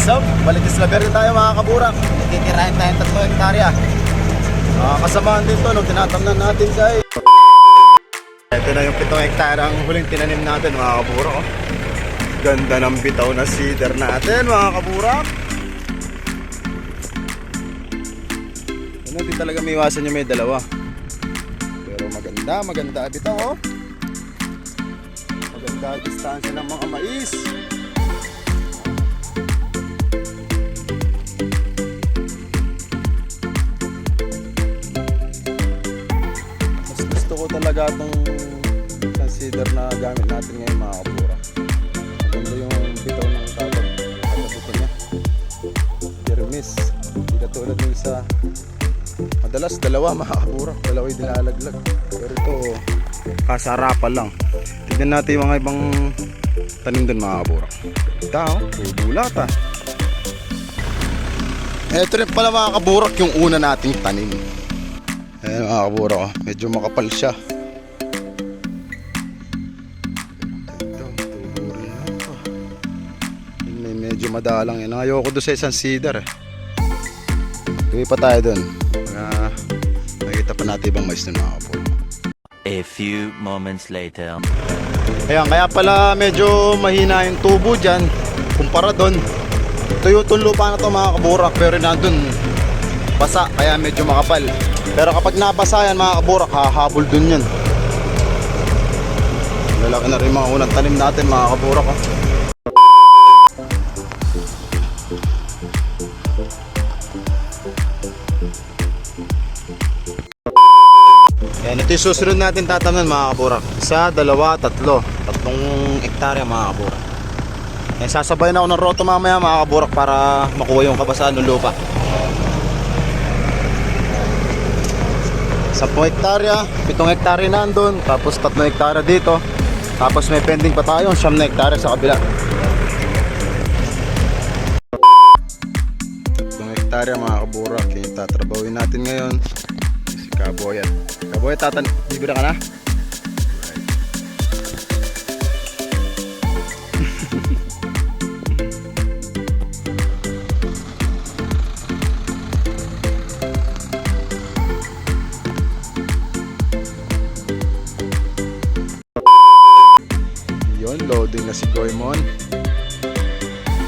What's up? Balik sa Verde tayo mga kaburak. Titirahin tayong 3 hektarya. Kasamaan din to nung tinatamnan natin guys. Ito na yung 7 hektarya ang huling tinanim natin mga kaburak. Ganda ng bitaw na cedar natin mga kaburak. Hindi talaga may iwasan yung may dalawa. Pero maganda bitaw oh. Maganda ang distansya ng mga mais. Gusto ko talaga itong cedar na gamit natin ngayon mga kabura. Maganda yung bitaw ng tatabutin niya. Permis. Hindi katulad ng isa. Madalas dalawa mga kabura. Dalawa yung dinalaglag. Pero ito kasarapan lang. Tignan natin yung mga ibang tanim dun mga kabura. Ito bubulat ah. Ito rin pala mga kaburak yung una nating tanim. Ayan mga kabura ko, medyo makapal siya. Medyo madalang yan. Ayoko doon sa isang cedar eh. Tuwi pa tayo doon. Nakikita pa natin ibang mais doon mga kabura. A few moments later. Ayan, kaya pala medyo mahina yung tubo dyan kumpara doon. Ito yung lupa na to mga kaburak, pero nandun basa kaya medyo makapal. Pero kapag nabasa yan mga kaburak, hahabol dun yan. Lalaki na rin mga unang tanim natin mga kaburak oh. Yan, ito yung susunod natin tatamnan mga kaburak. 1, 2, 3. 3 hektarya mga kaburak. Sasabayan ako ng roto mamaya mga kaburak para makuha yung kabasaan ng lupa. 10 hektarya, 7 hektarya nandun, tapos 3 hektarya dito. Tapos may pending pa tayo, 9 hektarya sa kabila. 3 hektarya mga kaburak, yung tatrabawin natin ngayon. Si Kaboyat. Kaboyat, bibira ka na? Loading na si Goemon.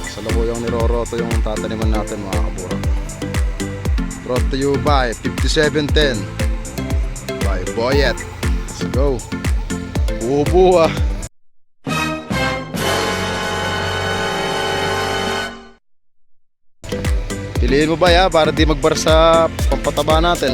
Sa labuyang niroroto yung tataniman natin mga kabura. Brought to you by 5710 by Boyet. Let's go. Buo ah. Piliin mo ba ya para di magbar sa pampataba natin?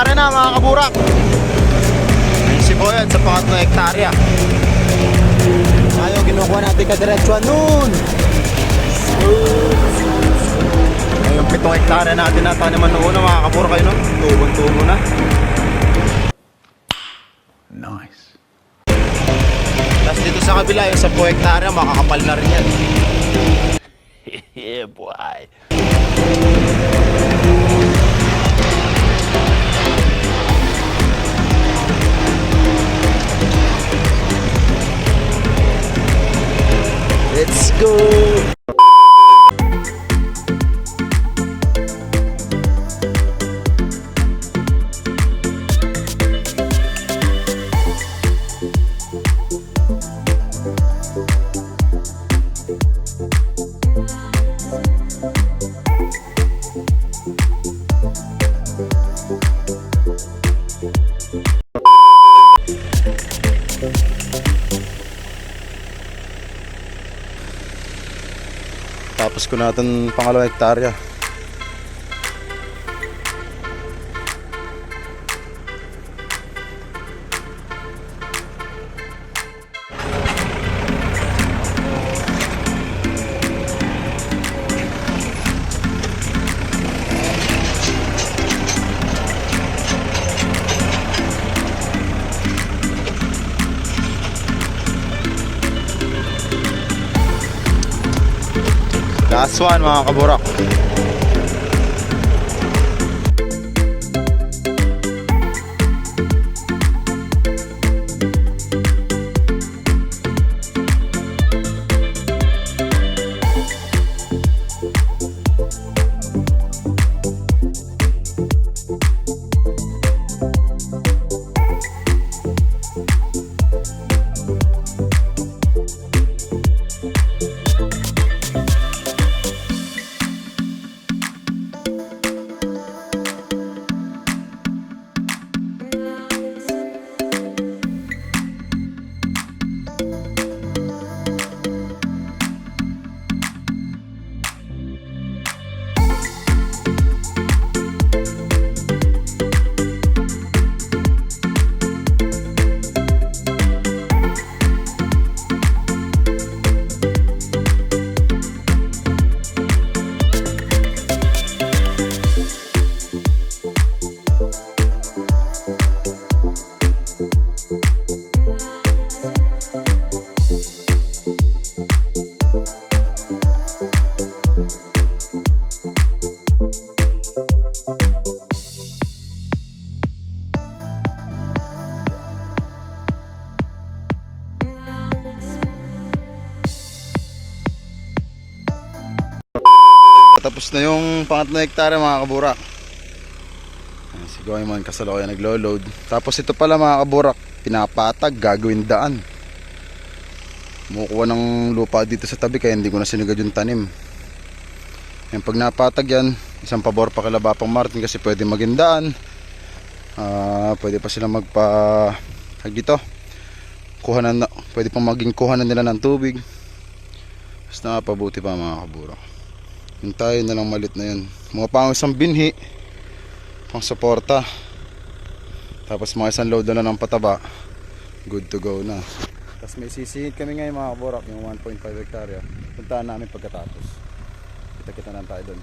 hektarya na mga kaburak. May siboyan sa 4 hektarya. Tayo kinukuha natin kadiretsuan nun. Yung 7 hektarya natin na taniman noon mga kaburak kayo no? Tubong-tubo na. Nice. Tapos dito sa kabila yung 10 hektarya makakapal na rin yan. Yeah, boy. Let's go! Tapos ko natin pangalawang hektarya. Last one mga kaburak. Tapos na yung pangatlong hektarya mga kaburak. Ayan, si Goyman kasalukuyan naglo-load. Tapos ito pala mga kaburak, pinapatag, gagawin daan. Kumukuha ng lupa dito sa tabi kaya hindi ko na sinugad yung tanim. Yung pag napatag yan, isang pabor pa kila Bapang Martin kasi pwede maging daan. Pwede pa sila dito. Pwede pang maging kuhanan nila ng tubig. Mas nakapabuti pa mga kaburak. Yung tayo na lang malit na yun. Mga pang isang binhi, pang suporta. Tapos mga isang load na lang ng pataba. Good to go na. Tapos may sisihid kami ngayon mga kaburak, yung 1.5 hektarya. Puntahan namin pagkatapos. Kita-kita na tayo doon.